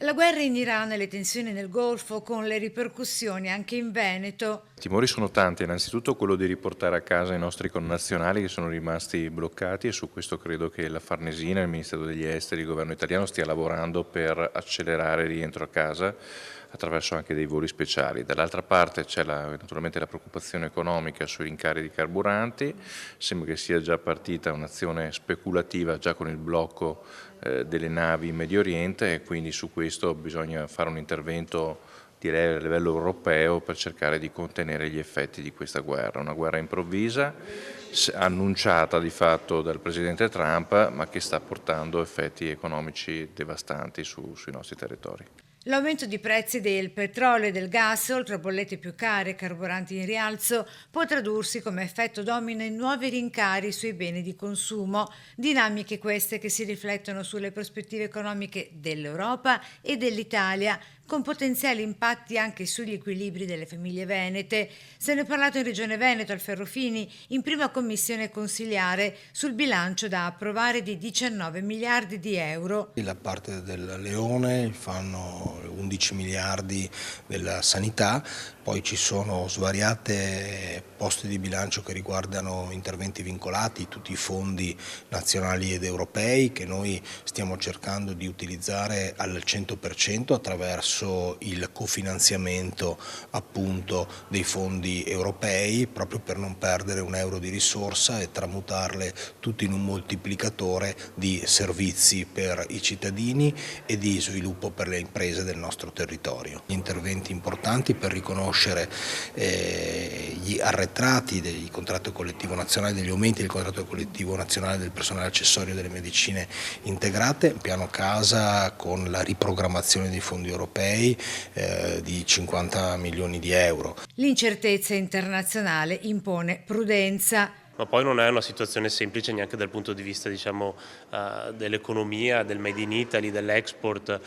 La guerra in Iran e le tensioni nel Golfo, con le ripercussioni anche in Veneto. I timori sono tanti, innanzitutto quello di riportare a casa i nostri connazionali che sono rimasti bloccati, e su questo credo che la Farnesina, il Ministero degli Esteri, il governo italiano stia lavorando per accelerare il rientro a casa attraverso anche dei voli speciali. Dall'altra parte c'è naturalmente la preoccupazione economica sui rincari di carburanti, sembra che sia già partita un'azione speculativa già con il blocco delle navi in Medio Oriente, e quindi su questo bisogna fare un intervento, direi, a livello europeo per cercare di contenere gli effetti di questa guerra, una guerra improvvisa, annunciata di fatto dal Presidente Trump, ma che sta portando effetti economici devastanti sui nostri territori. L'aumento di prezzi del petrolio e del gas, oltre a bollette più care e carburanti in rialzo, può tradursi come effetto domino in nuovi rincari sui beni di consumo, dinamiche queste che si riflettono sulle prospettive economiche dell'Europa e dell'Italia, con potenziali impatti anche sugli equilibri delle famiglie venete. Se ne è parlato in Regione Veneto al Ferrofini, in prima commissione consiliare, sul bilancio da approvare di 19 miliardi di euro. La parte del Leone fanno 11 miliardi della sanità, poi ci sono svariate poste di bilancio che riguardano interventi vincolati, tutti i fondi nazionali ed europei che noi stiamo cercando di utilizzare al 100% attraverso il cofinanziamento appunto dei fondi europei, proprio per non perdere un euro di risorsa e tramutarle tutti in un moltiplicatore di servizi per i cittadini e di sviluppo per le imprese del nostro territorio. Gli interventi importanti per riconoscere gli arretrati del contratto collettivo nazionale, degli aumenti del contratto collettivo nazionale del personale accessorio delle medicine integrate, piano casa con la riprogrammazione dei fondi europei di 50 milioni di euro. L'incertezza internazionale impone prudenza. Ma poi non è una situazione semplice neanche dal punto di vista, dell'economia, del Made in Italy, dell'export.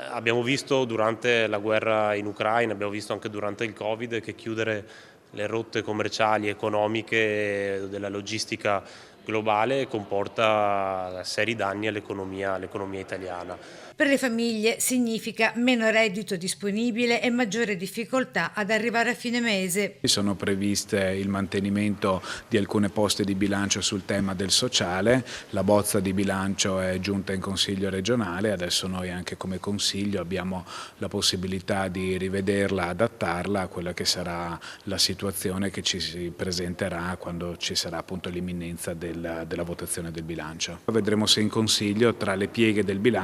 Abbiamo visto durante la guerra in Ucraina, abbiamo visto anche durante il Covid che chiudere le rotte commerciali, economiche, della logistica globale comporta seri danni all'economia italiana. Per le famiglie significa meno reddito disponibile e maggiore difficoltà ad arrivare a fine mese. Sono previste il mantenimento di alcune poste di bilancio sul tema del sociale, la bozza di bilancio è giunta in Consiglio regionale, adesso noi anche come Consiglio abbiamo la possibilità di rivederla, adattarla a quella che sarà la situazione che ci si presenterà quando ci sarà appunto l'imminenza della votazione del bilancio. Vedremo se in Consiglio tra le pieghe del bilancio